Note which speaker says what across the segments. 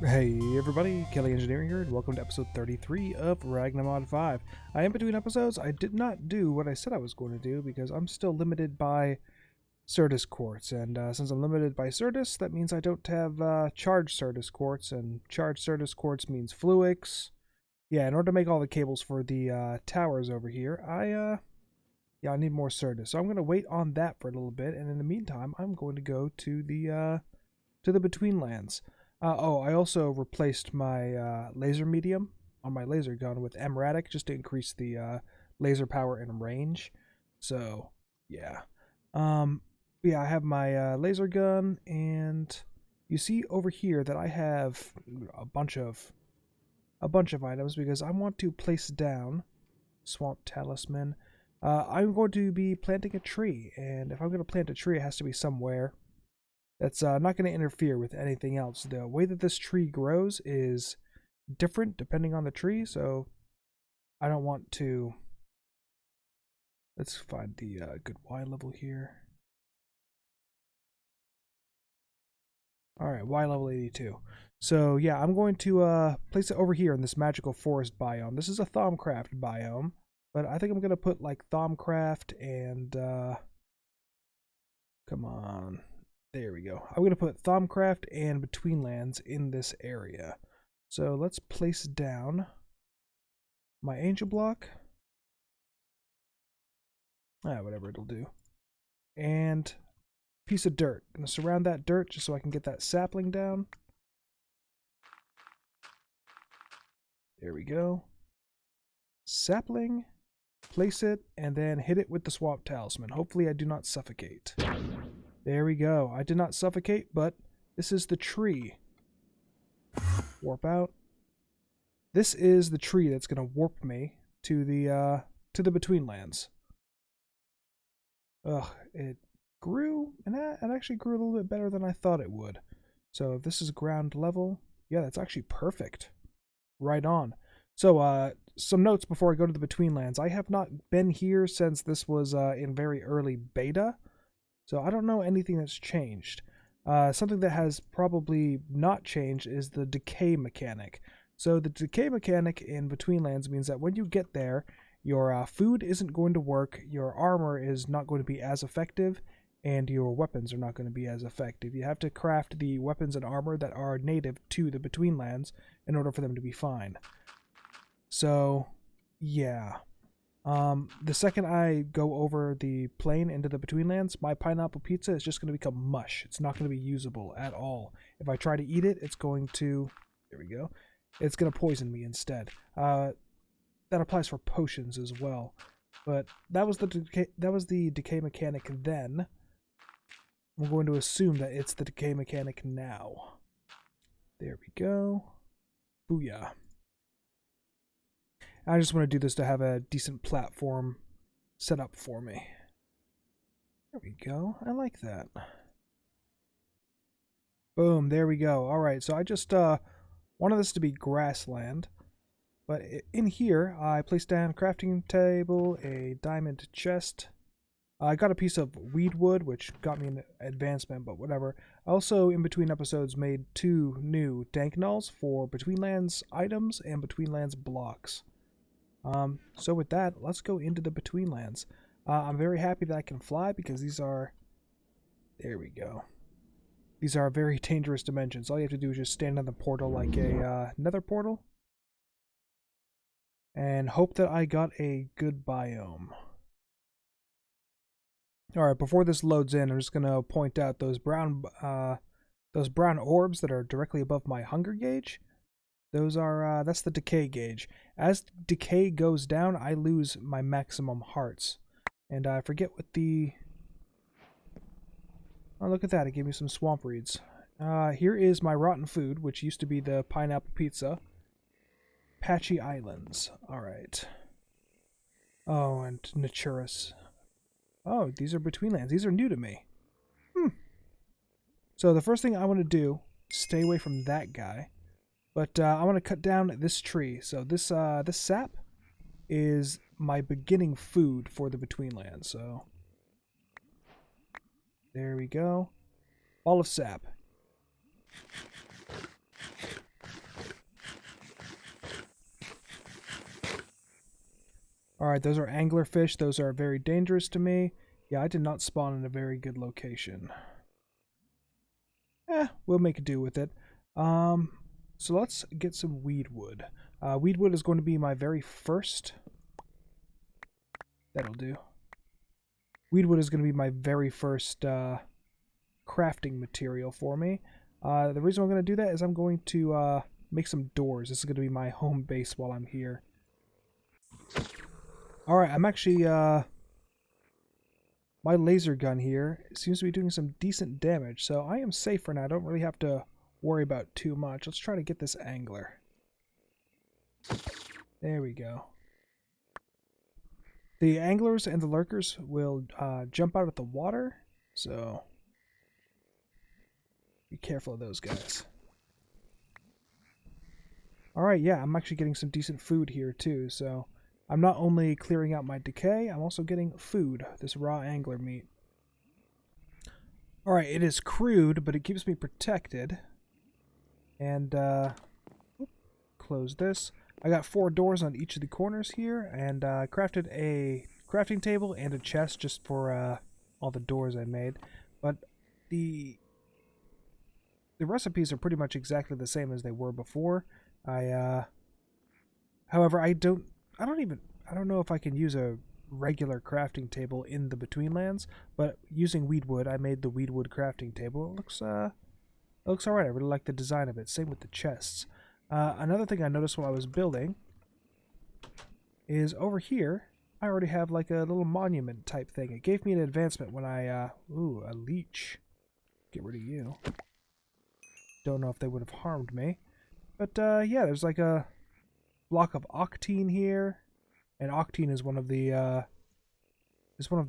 Speaker 1: Hey everybody, Kelly Engineering here, and welcome to episode 33 of Ragnamod 5. I am between episodes. I did not do what I said I was going to do because I'm still limited by Certus quartz, and since I'm limited by Certus, that means I don't have charged Certus quartz, and charged Certus quartz means Fluix. Yeah, in order to make all the cables for the towers over here, I need more Certus, so I'm going to wait on that for a little bit, and in the meantime, I'm going to go to the Betweenlands. I also replaced my laser medium on my laser gun with Emratic just to increase the laser power and range. So, yeah. I have my laser gun, and you see over here that I have a bunch of items because I want to place down Swamp Talisman. I'm going to be planting a tree, and if I'm going to plant a tree, it has to be somewhere that's not going to interfere with anything else. The way that this tree grows is different depending on the tree, so I don't want to... Let's find the good Y level here. Alright, Y level 82. So yeah, I'm going to place it over here in this magical forest biome. This is a Thaumcraft biome, but I think I'm going to put like Thaumcraft and... come on... There we go. I'm going to put Thaumcraft and Betweenlands in this area. So let's place down my angel block. Whatever it'll do. And a piece of dirt. I'm going to surround that dirt just so I can get that sapling down. There we go. Sapling. Place it and then hit it with the Swamp Talisman. Hopefully I do not suffocate. There we go. I did not suffocate, but this is the tree. Warp out. This is the tree that's going to warp me to the Betweenlands. It grew, and it actually grew a little bit better than I thought it would. So if this is ground level, yeah, that's actually perfect. Right on. So some notes before I go to the Betweenlands. I have not been here since this was in very early beta. So I don't know anything that's changed. Something that has probably not changed is the Decay Mechanic. So the Decay Mechanic in Betweenlands means that when you get there, your food isn't going to work, your armor is not going to be as effective, and your weapons are not going to be as effective. You have to craft the weapons and armor that are native to the Betweenlands in order for them to be fine. So, yeah. The second I go over the plane into the Betweenlands, my pineapple pizza is just going to become mush. It's not going to be usable at all. If I try to eat it, it's going to... There we go. It's going to poison me instead. That applies for potions as well. But that was the decay mechanic then. I'm going to assume that it's the decay mechanic now. There we go. Booyah. I just want to do this to have a decent platform set up for me. There we go. I like that. Boom, there we go. Alright, so I just wanted this to be grassland. But in here, I placed down a crafting table, a diamond chest. I got a piece of weed wood, which got me an advancement, but whatever. I also, in between episodes, made 2 new dank nulls for Betweenlands items and Betweenlands blocks. So with that, let's go into the Betweenlands. I'm very happy that I can fly because these are... There we go. These are very dangerous dimensions. All you have to do is just stand in the portal like a nether portal. And hope that I got a good biome. Alright, before this loads in, I'm just going to point out those brown orbs that are directly above my hunger gauge. Those are, that's the decay gauge. As decay goes down, I lose my maximum hearts. And I forget what the... Oh, look at that, it gave me some swamp reeds. Here is my rotten food, which used to be the pineapple pizza. Patchy Islands. Alright. Oh, and Naturas. Oh, these are Betweenlands. These are new to me. So the first thing I want to do, stay away from that guy. But I want to cut down this tree. So this sap is my beginning food for the Betweenlands. So there we go. Ball of sap. Alright, those are anglerfish. Those are very dangerous to me. Yeah, I did not spawn in a very good location. We'll make do with it. So let's get some weedwood. Weedwood is going to be my very first... That'll do. Weedwood is going to be my very first crafting material for me. The reason I'm going to do that is I'm going to make some doors. This is going to be my home base while I'm here. Alright, I'm actually... my laser gun here seems to be doing some decent damage, so I am safe for now. I don't really have to worry about too much. Let's try to get this angler. There we go. The anglers and the lurkers will jump out of the water, so be careful of those guys. Alright, yeah, I'm actually getting some decent food here too, so I'm not only clearing out my decay, I'm also getting food, this raw angler meat. Alright, it is crude, but it keeps me protected. And, close this. I got 4 doors on each of the corners here, and crafted a crafting table and a chest just for all the doors I made. But the recipes are pretty much exactly the same as they were before. However, I don't know if I can use a regular crafting table in the Betweenlands, but using weedwood, I made the weedwood crafting table. It looks alright. I really like the design of it. Same with the chests. Another thing I noticed while I was building is over here, I already have like a little monument type thing. It gave me an advancement when I, ooh, a leech. Get rid of you. Don't know if they would have harmed me. But, yeah, there's like a block of octine here. And octine is one of the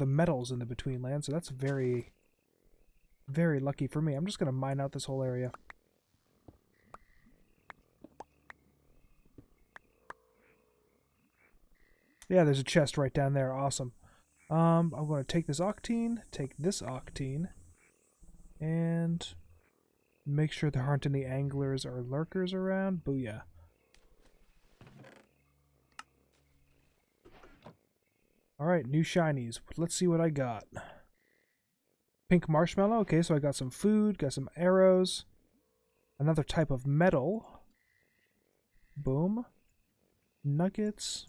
Speaker 1: metals in the Betweenlands, so that's very, very lucky for me. I'm just going to mine out this whole area. Yeah, there's a chest right down there. Awesome. I'm going to take this octine, and make sure there aren't any anglers or lurkers around. Booyah. Alright, new shinies. Let's see what I got. Pink marshmallow. Okay, so I got some food, got some arrows, another type of metal. Boom. Nuggets.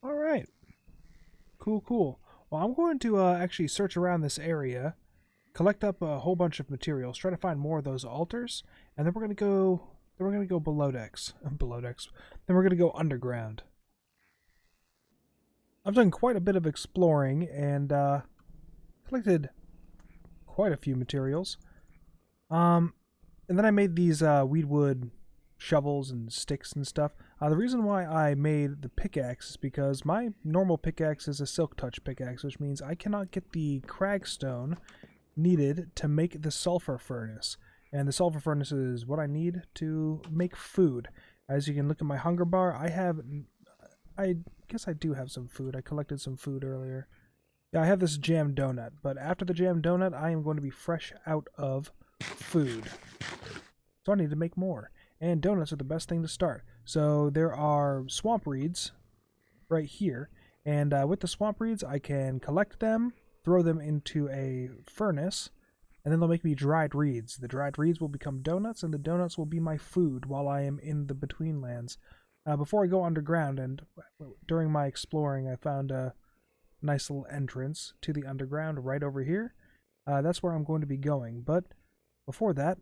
Speaker 1: Alright. Cool, cool. Well, I'm going to actually search around this area, collect up a whole bunch of materials, try to find more of those altars, and then we're going to go below decks. Below decks. Then we're going to go underground. I've done quite a bit of exploring and collected quite a few materials. And then I made these weedwood shovels and sticks and stuff. The reason why I made the pickaxe is because my normal pickaxe is a silk touch pickaxe, which means I cannot get the cragstone needed to make the sulfur furnace. And the sulfur furnace is what I need to make food. As you can look at my hunger bar, I guess I do have some food. I collected some food earlier. Yeah, I have this jam donut, but after the jam donut, I am going to be fresh out of food. So I need to make more. And donuts are the best thing to start. So there are swamp reeds right here, and with the swamp reeds, I can collect them, throw them into a furnace, and then they'll make me dried reeds. The dried reeds will become donuts, and the donuts will be my food while I am in the Betweenlands. Before I go underground, and during my exploring, I found a nice little entrance to the underground right over here. That's where I'm going to be going, but before that,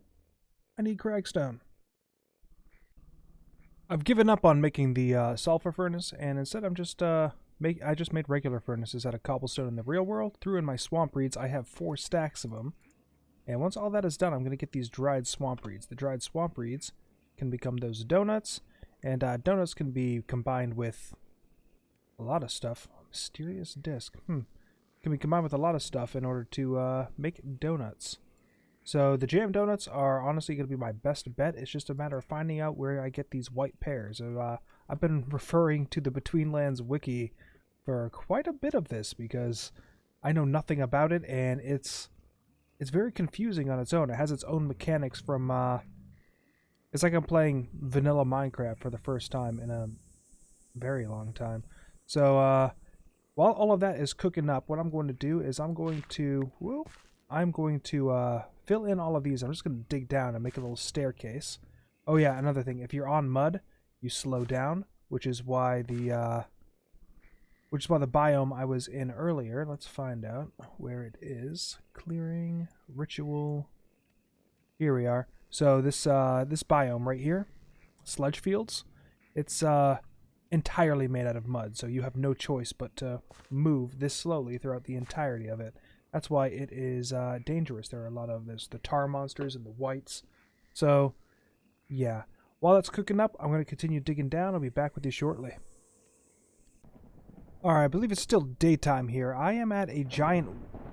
Speaker 1: I need cragstone. I've given up on making the sulfur furnace, and instead I just made regular furnaces out of cobblestone in the real world. Threw in my swamp reeds. I have 4 stacks of them, and once all that is done, I'm going to get these dried swamp reeds. The dried swamp reeds can become those donuts. And donuts can be combined with a lot of stuff. Mysterious disc. Can be combined with a lot of stuff in order to make donuts. So the jam donuts are honestly going to be my best bet. It's just a matter of finding out where I get these white pears. I've been referring to the Betweenlands wiki for quite a bit of this because I know nothing about it, and it's very confusing on its own. It has its own mechanics from... It's like I'm playing vanilla Minecraft for the first time in a very long time. So, While all of that is cooking up, what I'm going to do is I'm going to fill in all of these. I'm just going to dig down and make a little staircase. Oh yeah, another thing. If you're on mud, you slow down, which is why the biome I was in earlier. Let's find out where it is. Clearing, ritual. Here we are. So this biome right here, sludge fields, it's entirely made out of mud, so you have no choice but to move this slowly throughout the entirety of it. That's why it is dangerous. There are a lot of the tar monsters and the whites. So, yeah. While that's cooking up, I'm going to continue digging down. I'll be back with you shortly. Alright, I believe it's still daytime here. I am at a giant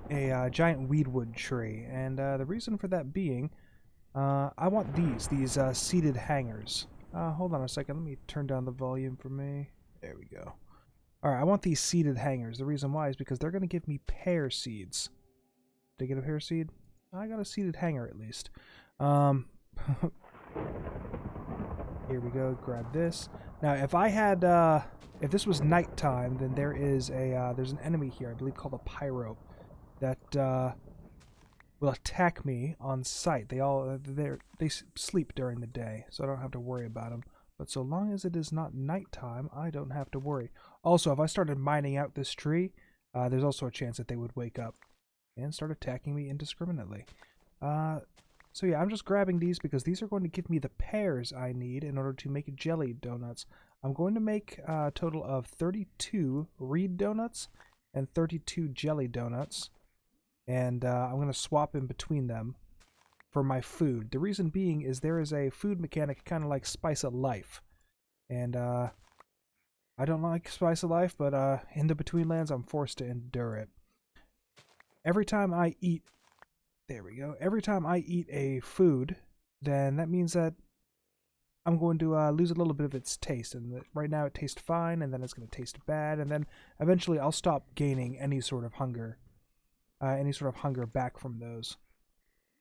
Speaker 1: weedwood tree, and the reason for that being, I want these seated hangers. Hold on a second, let me turn down the volume for me. There we go. Alright, I want these seeded hangers. The reason why is because they're going to give me pear seeds. Did I get a pear seed? I got a seeded hanger at least. Here we go, grab this. Now, if I had, if this was nighttime, then there is there's an enemy here, I believe called a pyro, that, will attack me on sight. They sleep during the day, so I don't have to worry about them. But so long as it is not nighttime, I don't have to worry. Also, if I started mining out this tree, there's also a chance that they would wake up and start attacking me indiscriminately. So yeah, I'm just grabbing these because these are going to give me the pears I need in order to make jelly donuts. I'm going to make a total of 32 reed donuts and 32 jelly donuts. And I'm going to swap in between them for my food. The reason being is there is a food mechanic kind of like Spice of Life. And I don't like Spice of Life, but in the Betweenlands I'm forced to endure it. Every time I eat... There we go. Every time I eat a food, then that means that I'm going to lose a little bit of its taste. And right now it tastes fine, and then it's going to taste bad, and then eventually I'll stop gaining any sort of hunger back from those.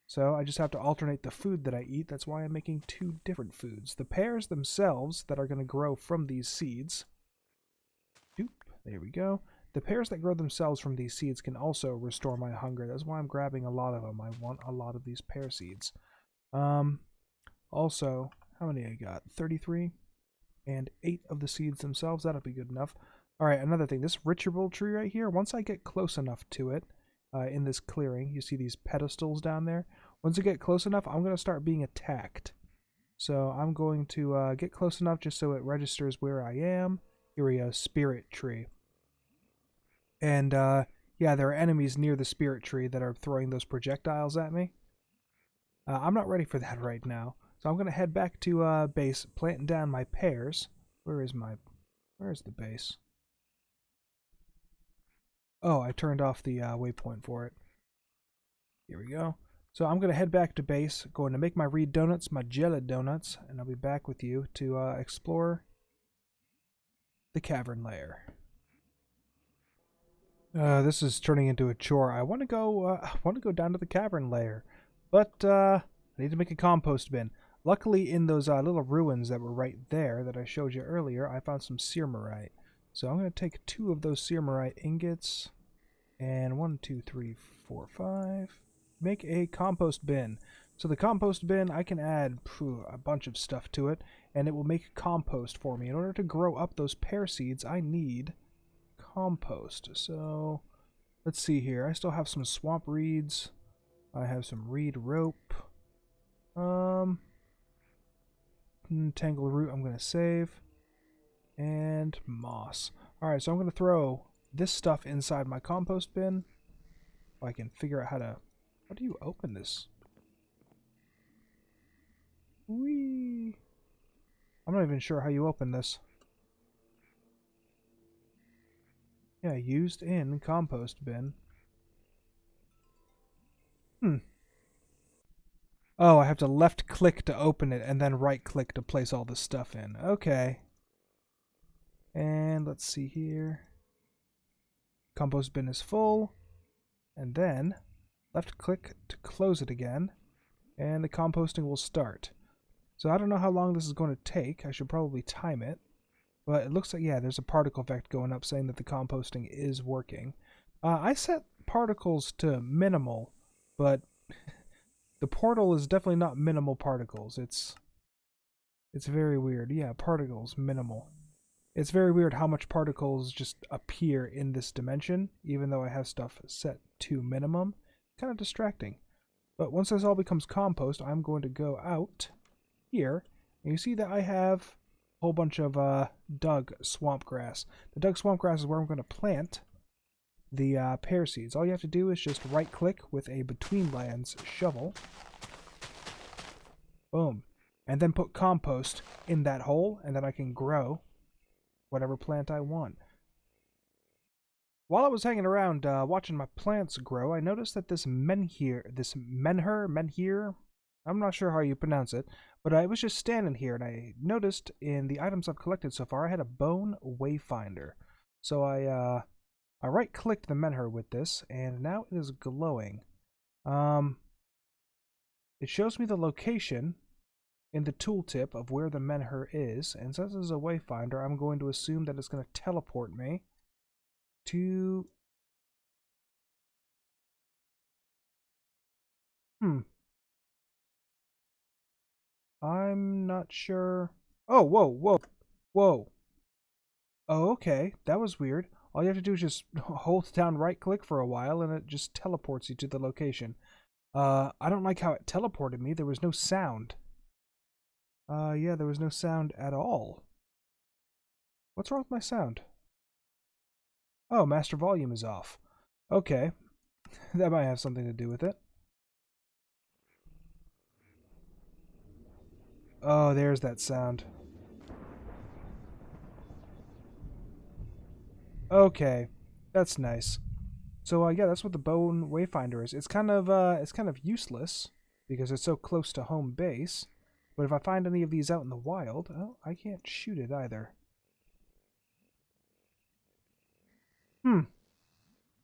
Speaker 1: So I just have to alternate the food that I eat. That's why I'm making two different foods. The pears themselves that are going to grow from these seeds. Doop, there we go. The pears that grow themselves from these seeds can also restore my hunger. That's why I'm grabbing a lot of them. I want a lot of these pear seeds. Also, how many I got? 33? And 8 of the seeds themselves. That'll be good enough. Alright, another thing. This ritual tree right here, once I get close enough to it, in this clearing, you see these pedestals down there? Once I get close enough, I'm going to start being attacked. So I'm going to get close enough just so it registers where I am. Here we go, spirit tree. And, yeah, there are enemies near the spirit tree that are throwing those projectiles at me. I'm not ready for that right now. So I'm going to head back to base, planting down my pears. Where's the base? Oh, I turned off the waypoint for it. Here we go. So I'm going to head back to base, going to make my reed donuts, my jelly donuts, and I'll be back with you to explore the cavern lair. This is turning into a chore. I want to go down to the cavern lair, but I need to make a compost bin. Luckily, in those little ruins that were right there that I showed you earlier, I found some Cearmerite. So I'm going to take 2 of those Cearmerite ingots, and 1, 2, 3, 4, 5. Make a compost bin. So the compost bin, I can add a bunch of stuff to it, and it will make compost for me. In order to grow up those pear seeds, I need compost. So let's see here. I still have some swamp reeds. I have some reed rope. Tangle root I'm going to save. And moss. Alright, so I'm going to throw this stuff inside my compost bin. If I can figure out how do you open this? Whee! I'm not even sure how you open this. Yeah, used in compost bin. Oh, I have to left click to open it and then right click to place all this stuff in. Okay. And let's see here. Compost bin is full. And then left click to close it again. And the composting will start. So I don't know how long this is going to take. I should probably time it. But it looks like, yeah, there's a particle effect going up saying that the composting is working. I set particles to minimal, but the portal is definitely not minimal particles. It's very weird. Yeah, particles, minimal. It's very weird how much particles just appear in this dimension, even though I have stuff set to minimum. Kind of distracting. But once this all becomes compost, I'm going to go out here, and you see that I have a whole bunch of dug swamp grass. The dug swamp grass is where I'm going to plant the pear seeds. All you have to do is just right-click with a Betweenlands shovel. Boom. And then put compost in that hole, and then I can grow whatever plant I want. While I was hanging around watching my plants grow, I noticed that this menhir, I'm not sure how you pronounce it, but I was just standing here, and I noticed in the items I've collected so far, I had a bone wayfinder. So I right-clicked the menhir with this, and now it is glowing. It shows me the location in the tooltip of where the menhir is, and since this is a wayfinder, I'm going to assume that it's going to teleport me to... I'm not sure... Oh, whoa. Oh, okay, that was weird. All you have to do is just hold down right-click for a while, and it just teleports you to the location. I don't like how it teleported me. There was no sound. Yeah, there was no sound at all. What's wrong with my sound? Oh, master volume is off. Okay. That might have something to do with it. Oh, there's that sound. Okay. That's nice. So, yeah, that's what the bone wayfinder is. It's kind of useless because it's so close to home base. But if I find any of these out in the wild, oh, I can't shoot it either.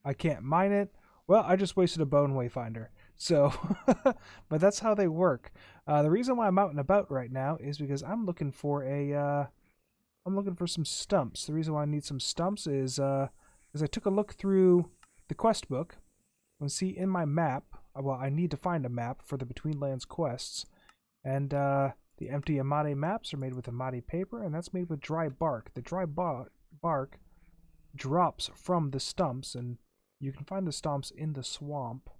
Speaker 1: I can't mine it. Well, I just wasted a bone wayfinder. So, but that's how they work. The reason why I'm out and about right now is because I'm looking for some stumps. The reason why I need some stumps is I took a look through the quest book and see in my map. Well, I need to find a map for the Betweenlands quests, and the empty Amate maps are made with Amate paper, and that's made with dry bark. The dry bark drops from the stumps, and you can find the stumps in the swamp.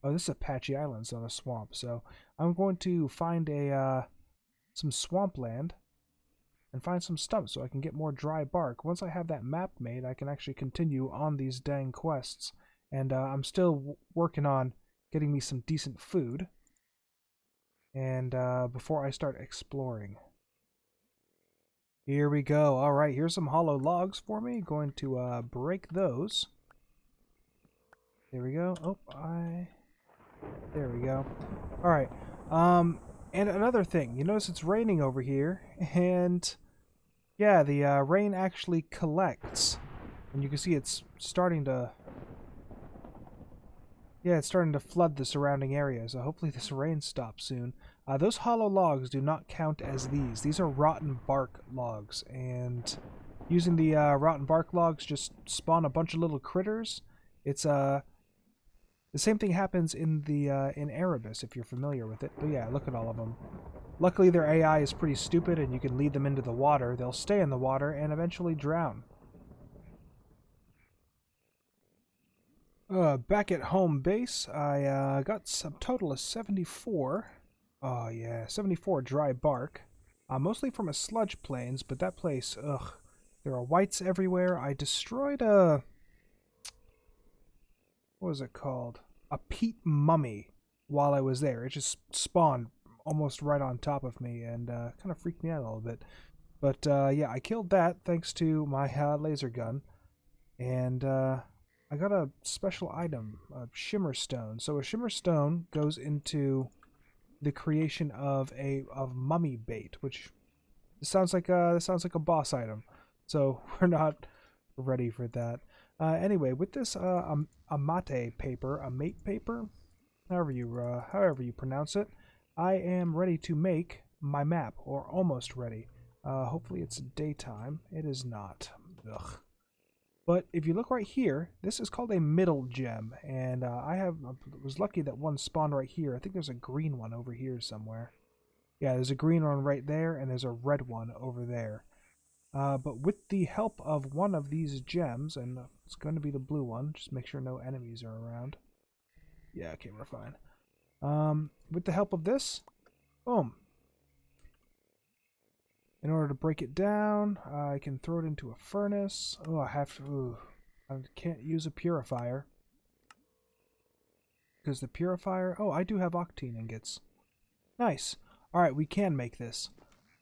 Speaker 1: Oh, this is a patchy island, it's not a swamp. So I'm going to find some swampland and find some stumps so I can get more dry bark. Once I have that map made, I can actually continue on these dang quests. And I'm still working on getting me some decent food. And before I start exploring. Here we go. Alright, here's some hollow logs for me. Going to break those. There we go. Oh, there we go. Alright. And another thing. You notice it's raining over here. And yeah, the rain actually collects. And you can see it's starting to... Yeah, it's starting to flood the surrounding area. So hopefully this rain stops soon. Those hollow logs do not count as these. These are rotten bark logs. And using the rotten bark logs just spawn a bunch of little critters. It's the same thing happens in the in Erebus, if you're familiar with it. But yeah, look at all of them. Luckily, their AI is pretty stupid, and you can lead them into the water. They'll stay in the water and eventually drown. Back at home base, I got a total of 74. Oh yeah, 74 dry bark. Mostly from a sludge plains, but that place, ugh. There are whites everywhere. I destroyed a... What was it called? A peat mummy while I was there. It just spawned almost right on top of me and kind of freaked me out a little bit. But yeah, I killed that thanks to my laser gun. And I got a special item, a shimmer stone. So a shimmer stone goes into the creation of mummy bait, which sounds like a boss item. So we're not ready for that. Anyway, with this amate paper, however you pronounce it, I am ready to make my map, or almost ready. Hopefully it's daytime. It is not. Ugh. But if you look right here, this is called a middle gem, and I was lucky that one spawned right here. I think there's a green one over here somewhere. Yeah, there's a green one right there, and there's a red one over there. But with the help of one of these gems, and it's going to be the blue one, just make sure no enemies are around. Yeah, okay, we're fine. With the help of this, boom. In order to break it down, I can throw it into a furnace. Oh, I can't use a purifier. Because the purifier... Oh, I do have octane ingots. Nice. Alright, we can make this.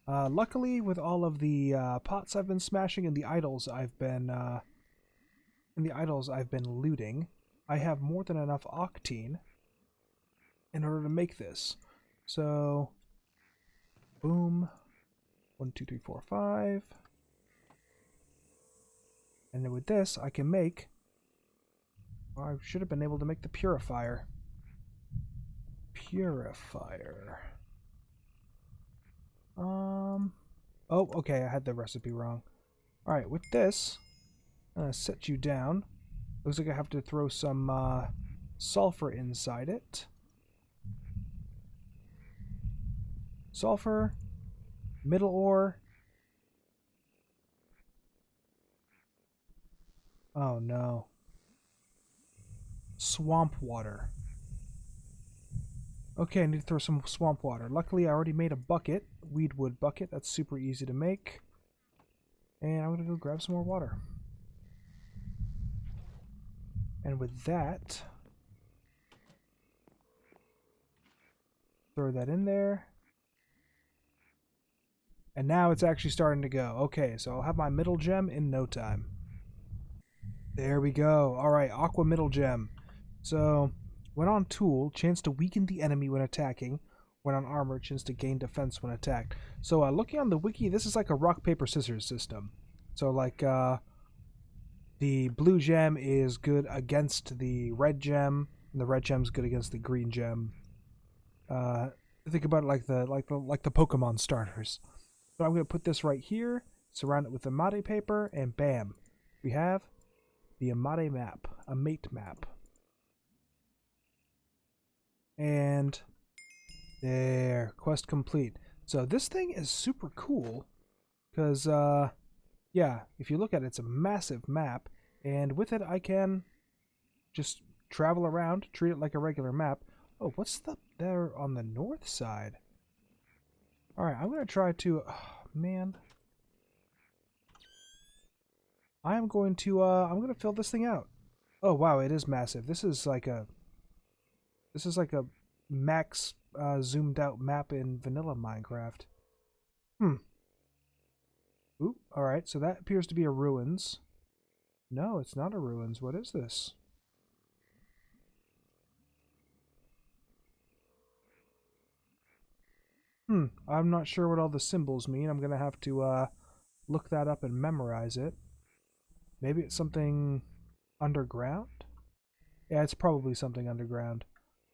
Speaker 1: Luckily, with all of the pots I've been smashing and the idols I've been looting, I have more than enough octane in order to make this. So, boom. 1, 2, 3, 4, 5. And then with this, I can make... Well, I should have been able to make the purifier. Purifier. Oh, okay, I had the recipe wrong. Alright, with this, I'm going to set you down. Looks like I have to throw some sulfur inside it. Sulfur. Middle ore. Oh no. Swamp water. Okay, I need to throw some swamp water. Luckily, I already made a bucket. Weedwood bucket. That's super easy to make. And I'm going to go grab some more water. And with that, throw that in there. And now it's actually starting to go. Okay, so I'll have my middle gem in no time. There we go. Alright, aqua middle gem. So, when on tool, chance to weaken the enemy when attacking. When on armor, chance to gain defense when attacked. So, looking on the wiki, this is like a rock, paper, scissors system. So, like, the blue gem is good against the red gem, and the red gem's good against the green gem. Think about it like the Pokemon starters. So I'm going to put this right here, surround it with the mate paper, and bam, we have the Amate map, a mate map. And there, quest complete. So this thing is super cool, because, yeah, if you look at it, it's a massive map, and with it I can just travel around, treat it like a regular map. Oh, what's there on the north side? Alright, I'm going to try to... Oh, man. I'm going to fill this thing out. Oh, wow, it is massive. This is like a max zoomed out map in vanilla Minecraft. Ooh, alright, so that appears to be a ruins. No, it's not a ruins. What is this? I'm not sure what all the symbols mean. I'm going to have to look that up and memorize it. Maybe it's something underground? Yeah, it's probably something underground.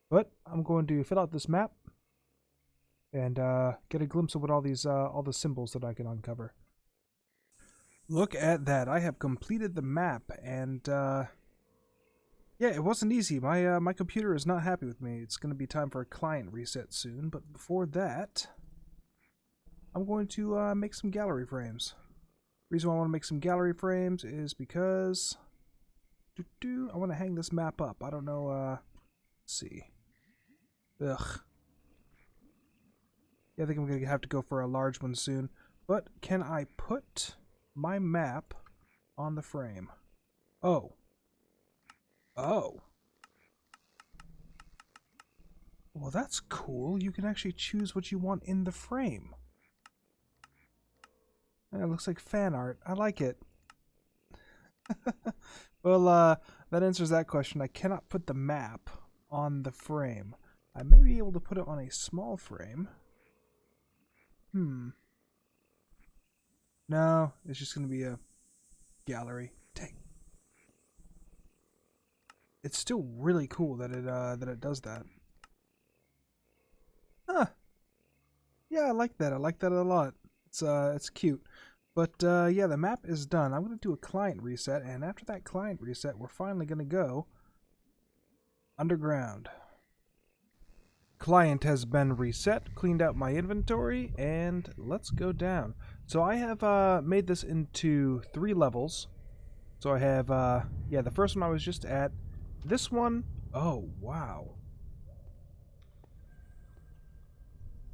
Speaker 1: But I'm going to fill out this map and get a glimpse of what all the symbols that I can uncover. Look at that. I have completed the map, and yeah, it wasn't easy. My computer is not happy with me. It's going to be time for a client reset soon, but before that, I'm going to make some gallery frames. The reason why I want to make some gallery frames is because I want to hang this map up. I don't know, let's see. Ugh. Yeah, I think I'm going to have to go for a large one soon. But can I put my map on the frame? Oh. Oh. Well, that's cool. You can actually choose what you want in the frame. And it looks like fan art. I like it. Well, that answers that question. I cannot put the map on the frame. I may be able to put it on a small frame. No, it's just going to be a gallery. Dang. It's still really cool that it does that. Huh. Yeah, I like that. I like that a lot. It's cute. But yeah, the map is done. I'm going to do a client reset, and after that client reset, we're finally going to go underground. Client has been reset, cleaned out my inventory, and let's go down. So I have made this into 3 levels. So I have, yeah, the first one I was just at. This one, oh, wow.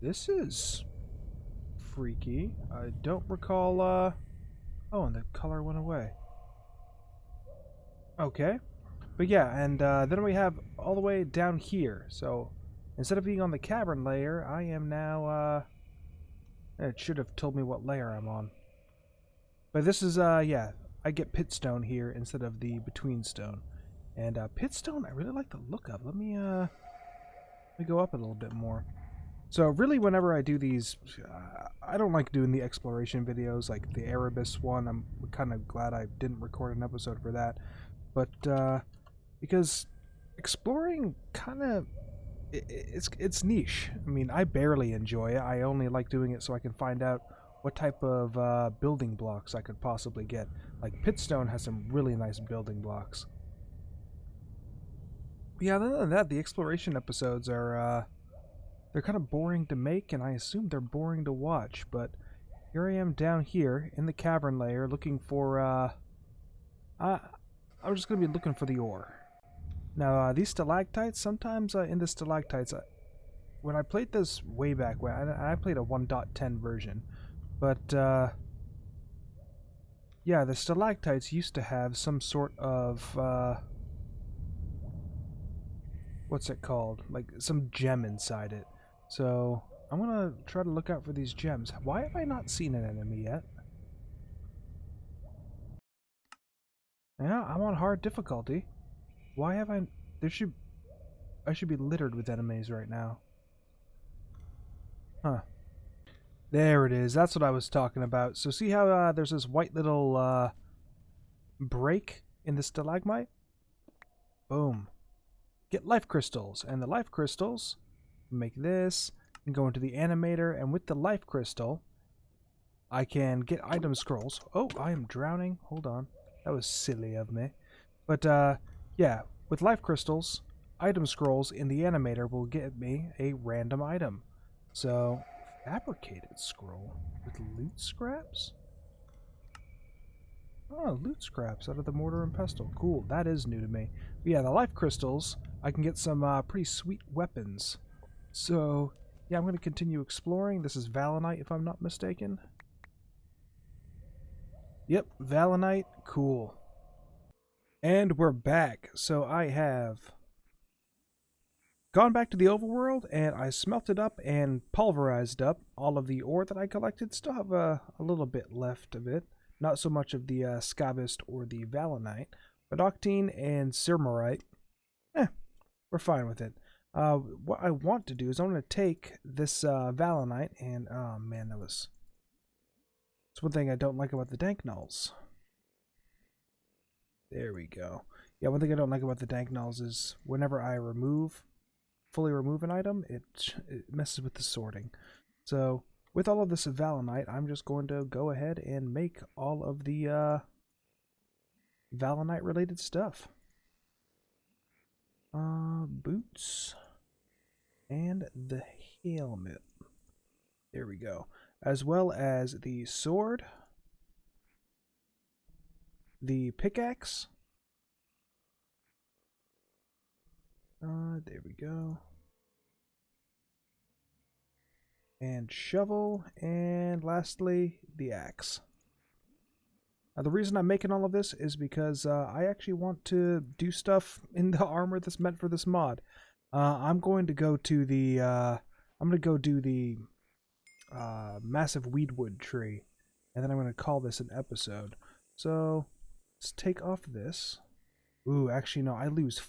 Speaker 1: This is freaky. I don't recall, oh, and the color went away. Okay. But yeah, and then we have all the way down here. So instead of being on the cavern layer, I am now, it should have told me what layer I'm on. But this is, yeah, I get pitstone here instead of the betweenstone. And pitstone, I really like the look of. Let me go up a little bit more. So really, whenever I do these, I don't like doing the exploration videos, like the Erebus one. I'm kind of glad I didn't record an episode for that. But, because exploring kind of, it's niche. I mean, I barely enjoy it. I only like doing it so I can find out what type of building blocks I could possibly get. Like, pitstone has some really nice building blocks. Yeah, other than that, the exploration episodes are, they're kind of boring to make, and I assume they're boring to watch, but here I am down here in the cavern layer looking for, I'm just going to be looking for the ore. Now, these stalactites, sometimes in the stalactites, when I played this way back, when I played a 1.10 version, but, yeah, the stalactites used to have some sort of, what's it called? Like, some gem inside it. So, I'm gonna try to look out for these gems. Why have I not seen an enemy yet? Yeah, I'm on hard difficulty. Why have I... I should be littered with enemies right now. Huh. There it is. That's what I was talking about. So see how there's this white little break in the stalagmite? Boom. Get life crystals. And the life crystals, make this, and go into the animator, and with the life crystal, I can get item scrolls. Oh, I am drowning. Hold on. That was silly of me. But, yeah, with life crystals, item scrolls in the animator will get me a random item. So, fabricated scroll with loot scraps? Oh, loot scraps out of the mortar and pestle. Cool, that is new to me. But yeah, the life crystals, I can get some pretty sweet weapons. So, yeah, I'm going to continue exploring. This is Valenite, if I'm not mistaken. Yep, Valenite, cool. And we're back. So I have gone back to the overworld, and I smelted up and pulverized up all of the ore that I collected. Still have a little bit left of it. Not so much of the Scavist or the Valenite, but Octine and Sirmarite, we're fine with it. What I want to do is I want to take this Valenite and, oh man, that's one thing I don't like about the dank nulls. There we go. Yeah, one thing I don't like about the dank nulls is whenever I fully remove an item, it messes with the sorting. So, with all of this Valenite, I'm just going to go ahead and make all of the Valenite related stuff. Boots and the helmet. There we go. As well as the sword, the pickaxe. There we go. And shovel, and lastly, the axe. Now, the reason I'm making all of this is because I actually want to do stuff in the armor that's meant for this mod. I'm going to go to the, I'm going to go do the massive weedwood tree, and then I'm going to call this an episode. So, let's take off this. Ooh, actually, no, I lose.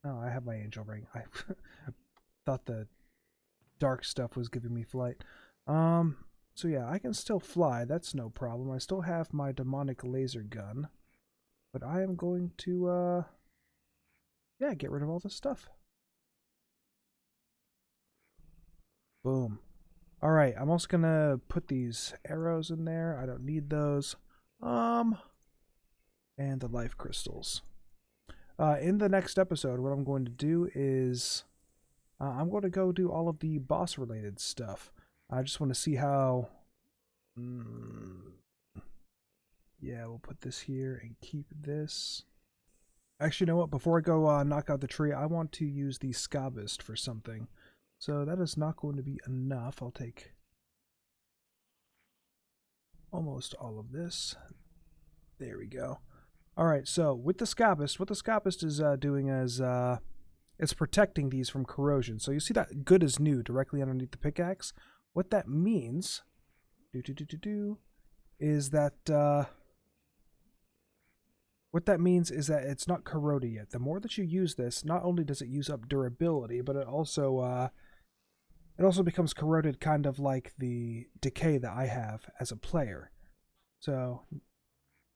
Speaker 1: Oh, I have my angel ring. I thought the dark stuff was giving me flight. So yeah, I can still fly. That's no problem. I still have my demonic laser gun. But I am going to, yeah, get rid of all this stuff. Boom. Alright, I'm also gonna put these arrows in there. I don't need those. And the life crystals. In the next episode, what I'm going to do is I'm going to go do all of the boss related stuff. I just want to see how... yeah, we'll put this here and keep this. Actually, you know what? Before I go knock out the tree, I want to use the Scabist for something. So that is not going to be enough. I'll take almost all of this. There we go. Alright, so with the Scabist, what the Scabist is doing is it's protecting these from corrosion. So you see that good as new directly underneath the pickaxe? What that means is that it's not corroded yet. The more that you use this, not only does it use up durability, but it also becomes corroded, kind of like the decay that I have as a player. So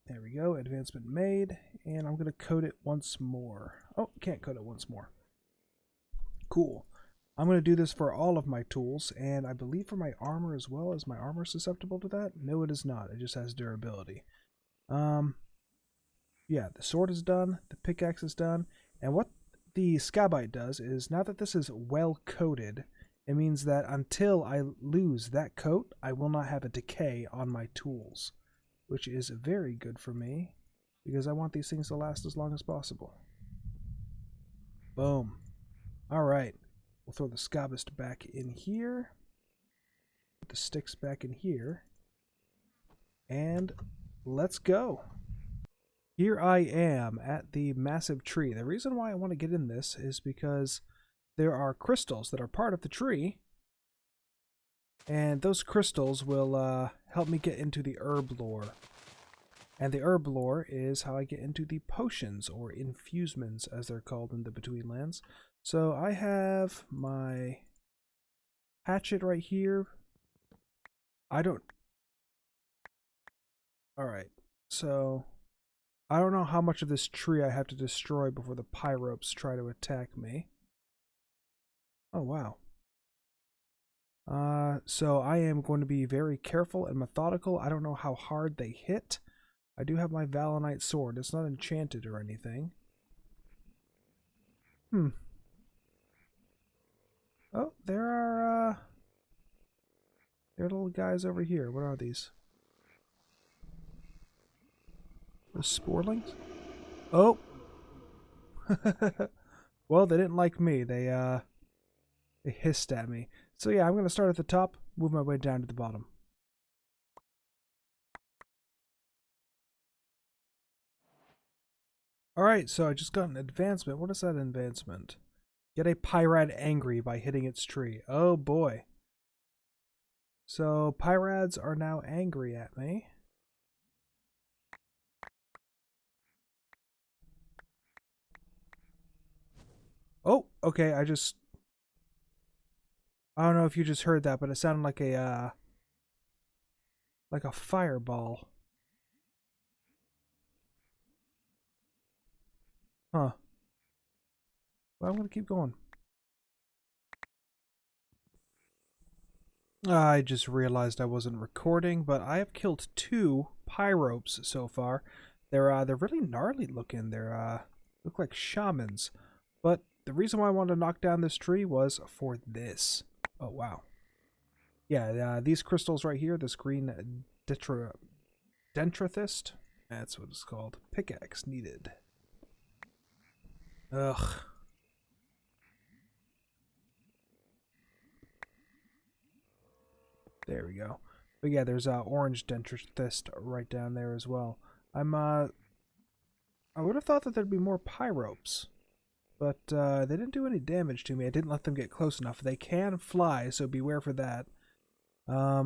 Speaker 1: there we go, advancement made, and I'm gonna coat it once more. Oh, can't coat it once more. Cool. I'm gonna do this for all of my tools, and I believe for my armor as well. Is my armor susceptible to that? No, it is not. It just has durability. Yeah, the sword is done, the pickaxe is done, and what the Scabite does is, now that this is well coated, it means that until I lose that coat, I will not have a decay on my tools, which is very good for me, because I want these things to last as long as possible. Boom. Alright, we'll throw the Scabist back in here, put the sticks back in here, and let's go. Here I am at the massive tree. The reason why I want to get in this is because there are crystals that are part of the tree, and those crystals will help me get into the herb lore. And the herb lore is how I get into the potions, or infusements as they're called in the Betweenlands. So I have my hatchet right here. Alright, so I don't know how much of this tree I have to destroy before the pyropes try to attack me. Oh, wow. So I am going to be very careful and methodical. I don't know how hard they hit. I do have my Valenite sword. It's not enchanted or anything. Oh, there are little guys over here. What are these? The sporelings? Oh! Well, they didn't like me. They hissed at me. So yeah, I'm going to start at the top, move my way down to the bottom. Alright, so I just got an advancement. What is that advancement? Get a Pyrad angry by hitting its tree. Oh boy. So Pyrads are now angry at me. Oh, okay, I don't know if you just heard that, but it sounded like a fireball. Huh. Well, I'm gonna keep going. I just realized I wasn't recording, but I have killed 2 pyropes so far. They're really gnarly looking. They're look like shamans. But the reason why I wanted to knock down this tree was for this. Oh wow. Yeah, these crystals right here, this green dendrithist, that's what it's called. Pickaxe needed. Ugh. There we go. But yeah, there's orange dendrithist right down there as well. I would have thought that there'd be more pyropes, but they didn't do any damage to me. I didn't let them get close enough. They can fly, so beware for that. Yeah,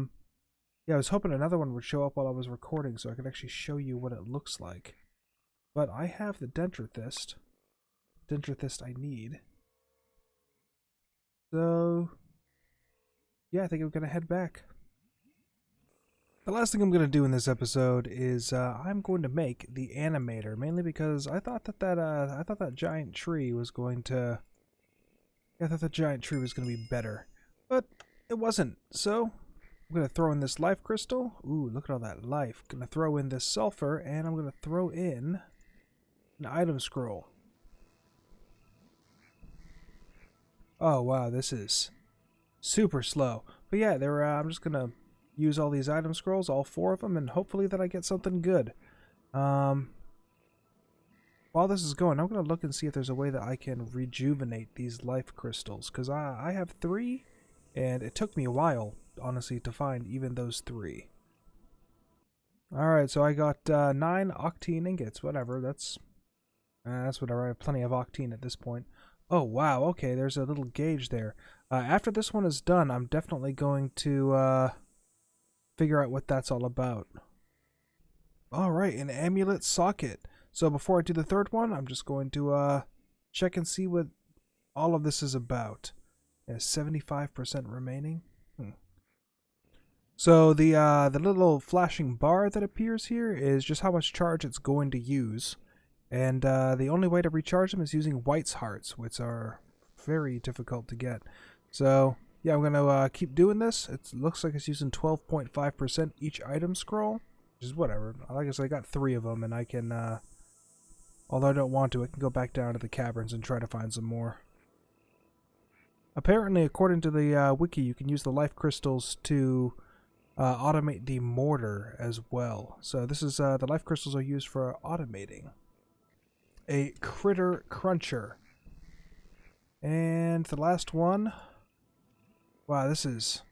Speaker 1: I was hoping another one would show up while I was recording so I could actually show you what it looks like. But I have the dendrithist. Dendrithist I need. So yeah, I think I'm gonna head back. The last thing I'm going to do in this episode is I'm going to make the animator, mainly because I thought that giant tree was going to be better. But it wasn't. So I'm going to throw in this life crystal. Ooh, look at all that life. Going to throw in this sulfur, and I'm going to throw in an item scroll. Oh, wow, this is super slow. But yeah, I'm just going to use all these item scrolls, all 4 of them, and hopefully that I get something good. While this is going, I'm going to look and see if there's a way that I can rejuvenate these life crystals, because I have 3, and it took me a while, honestly, to find even those 3. Alright, so I got 9 octane ingots, whatever, that's whatever, I have plenty of octane at this point. Oh, wow, okay, there's a little gauge there. After this one is done, I'm definitely going to figure out what that's all about. Alright, an Amulet Socket. So before I do the 3rd one, I'm just going to check and see what all of this is about. Yeah, 75% remaining. So the little flashing bar that appears here is just how much charge it's going to use. And the only way to recharge them is using White's Hearts, which are very difficult to get. So yeah, I'm going to keep doing this. It looks like it's using 12.5% each item scroll, which is whatever. Like I said, I got 3 of them, and I can, although I don't want to, I can go back down to the caverns and try to find some more. Apparently, according to the wiki, you can use the life crystals to automate the mortar as well. So this is the life crystals are used for automating a critter cruncher. And the last one. Wow, this is.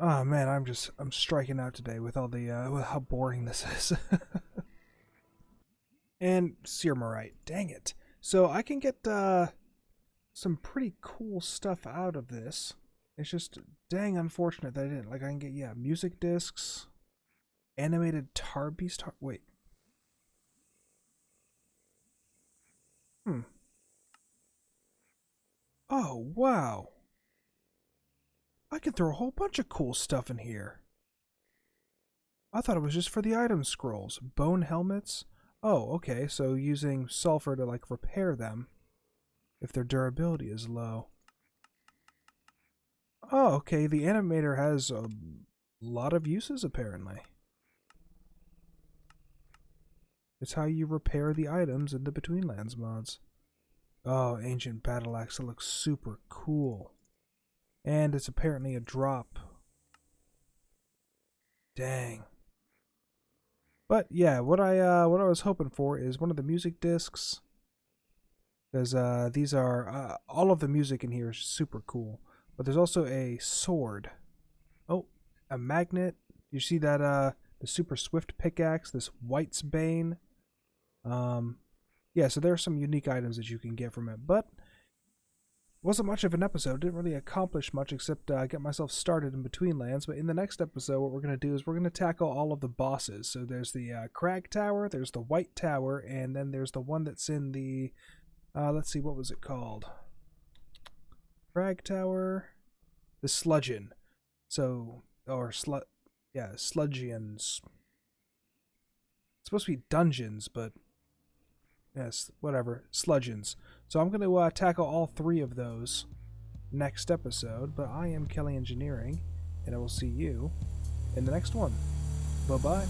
Speaker 1: Oh man, I'm striking out today with all the with how boring this is. And Searmerite, dang it. So I can get some pretty cool stuff out of this. It's just dang unfortunate that I didn't. Like I can get, yeah, music discs, animated tar beast. Wait. Oh, wow. I can throw a whole bunch of cool stuff in here. I thought it was just for the item scrolls. Bone helmets. Oh, okay, so using sulfur to like repair them if their durability is low. Oh, okay, the animator has a lot of uses apparently. It's how you repair the items in the Betweenlands mods. Oh, ancient battle axe, that looks super cool. And it's apparently a drop. Dang. But yeah, what I was hoping for is one of the music discs, because these are all of the music in here is super cool. But there's also a sword. Oh, a magnet. You see that the super swift pickaxe, this White's Bane. Yeah, so there are some unique items that you can get from it, but wasn't much of an episode. Didn't really accomplish much except get myself started in Betweenlands. But in the next episode, what we're going to do is we're going to tackle all of the bosses. So there's the Crag Tower, there's the White Tower, and then there's the one that's in the, let's see, what was it called? Crag Tower, the Sludgeon. So, or yeah, Sludgians. It's supposed to be dungeons, but yes, whatever. Sludgeons. So I'm going to tackle all 3 of those next episode. But I am Kelly Engineering, and I will see you in the next one. Bye-bye.